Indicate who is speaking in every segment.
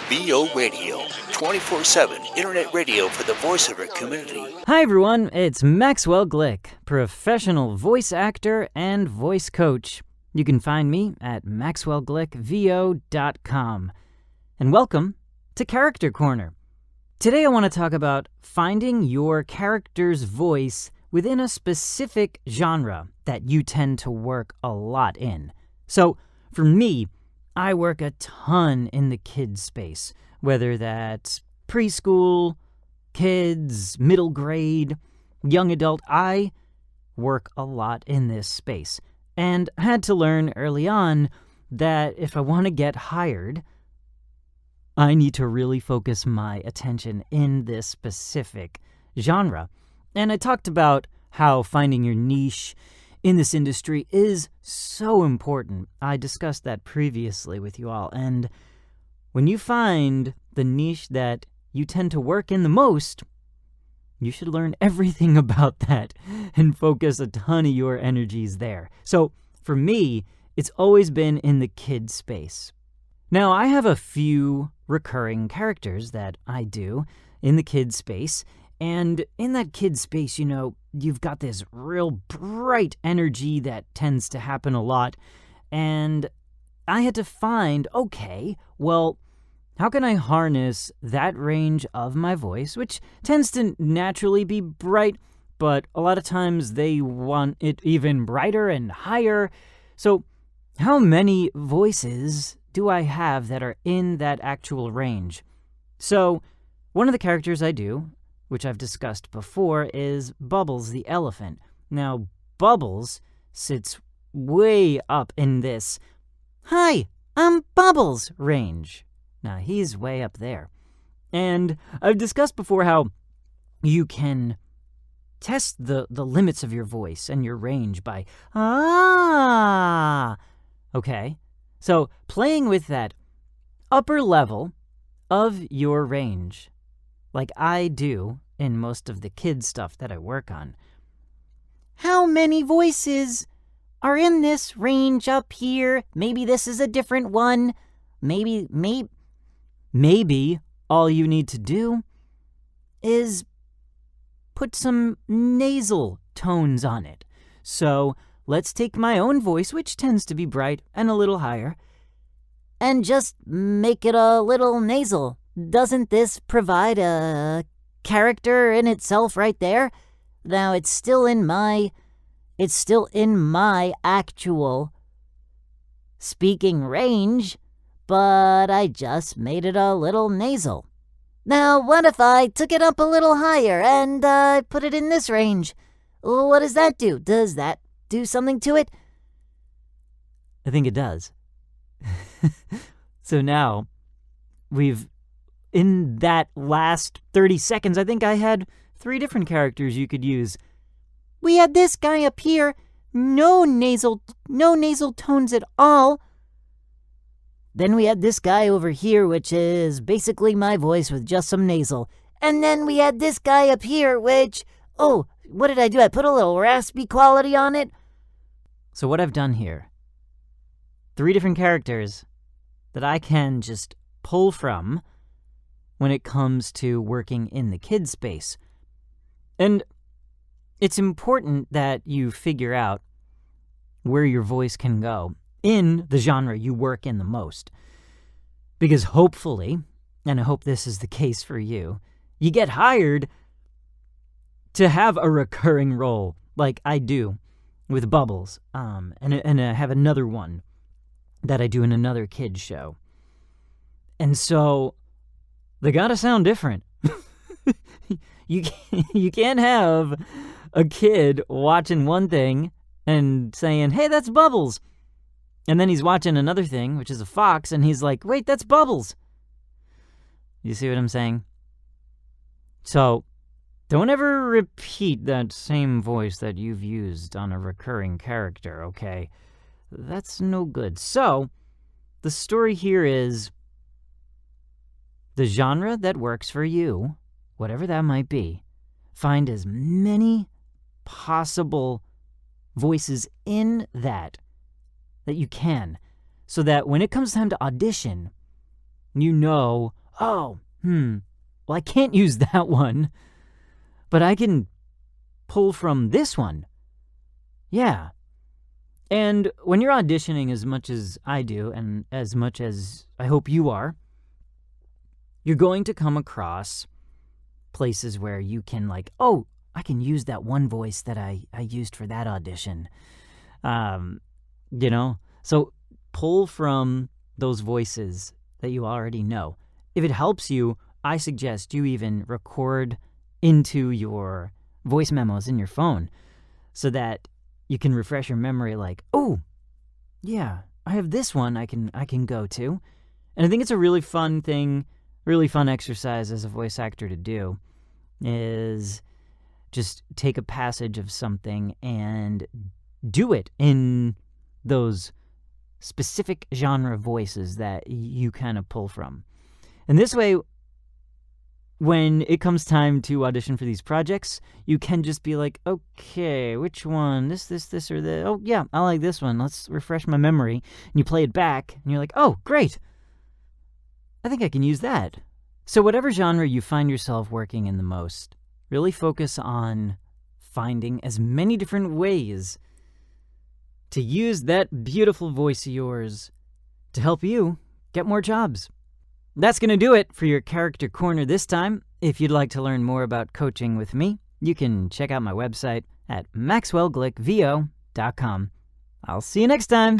Speaker 1: VO Radio, 24/7 internet radio for the voiceover community.
Speaker 2: Hi everyone, it's Maxwell Glick, professional voice actor and voice coach. You can find me at maxwellglickvo.com. And welcome to Character Corner. Today I want to talk about finding your character's voice within a specific genre that you tend to work a lot in. So, for me, I work a ton in the kids space, whether that's preschool, kids, middle grade, young adult. I work a lot in this space, and I had to learn early on that if I want to get hired, I need to really focus my attention in this specific genre. And I talked about how finding your niche in this industry is so important. I discussed that previously with you all. And when you find the niche that you tend to work in the most, you should learn everything about that and focus a ton of your energies there. So for me, it's always been in the kid space. Now, I have a few recurring characters that I do in the kid space. And in that kid space, you've got this real bright energy that tends to happen a lot. And I had to find, how can I harness that range of my voice, which tends to naturally be bright, but a lot of times they want it even brighter and higher. So how many voices do I have that are in that actual range? So one of the characters I do, which I've discussed before, is Bubbles the elephant. Now, Bubbles sits way up in this, "Hi, I'm Bubbles" range. Now, he's way up there. And I've discussed before how you can test the limits of your voice and your range by, okay? So, playing with that upper level of your range, like I do in most of the kids stuff that I work on. How many voices are in this range up here? Maybe this is a different one. Maybe all you need to do is put some nasal tones on it. So let's take my own voice, which tends to be bright and a little higher, and just make it a little nasal. Doesn't this provide a character in itself right there? Now, it's still in my actual speaking range, but I just made it a little nasal. Now, what if I took it up a little higher and put it in this range? What does that do? Does that do something to it? I think it does. So now, in that last 30 seconds, I think I had 3 different characters you could use. We had this guy up here, no nasal tones at all. Then we had this guy over here, which is basically my voice with just some nasal. And then we had this guy up here, which, what did I do? I put a little raspy quality on it. So what I've done here, 3 different characters that I can just pull from when it comes to working in the kid space. And it's important that you figure out where your voice can go in the genre you work in the most. Because hopefully, and I hope this is the case for you, you get hired to have a recurring role like I do with Bubbles. And I have another one that I do in another kid's show. And so they gotta sound different. You can't have a kid watching one thing and saying, "Hey, that's Bubbles." And then he's watching another thing, which is a fox, and he's like, "Wait, that's Bubbles." You see what I'm saying? So don't ever repeat that same voice that you've used on a recurring character, okay? That's no good. So the story here is the genre that works for you, whatever that might be. Find as many possible voices in that you can, so that when it comes time to audition, You know, oh, well, I can't use that one, but I can pull from this one. Yeah. And when you're auditioning as much as I do, and as much as I hope you are, you're going to come across places where you can oh, I can use that one voice that I used for that audition. So pull from those voices that you already know. If it helps you, I suggest you even record into your voice memos in your phone so that you can refresh your memory oh, yeah, I have this one I can go to. And I think it's a really fun thing, really fun exercise as a voice actor to do, is just take a passage of something and do it in those specific genre voices that you kind of pull from. And this way, when it comes time to audition for these projects, you can just be like, okay, which one? This, or this? Oh, yeah, I like this one. Let's refresh my memory. And you play it back, and you're like, oh, great. I think I can use that. So whatever genre you find yourself working in the most, really focus on finding as many different ways to use that beautiful voice of yours to help you get more jobs. That's going to do it for your Character Corner this time. If you'd like to learn more about coaching with me, you can check out my website at maxwellglickvo.com. I'll see you next time.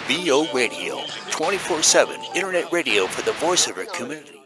Speaker 1: VO Radio, 24/7 internet radio for the voiceover community.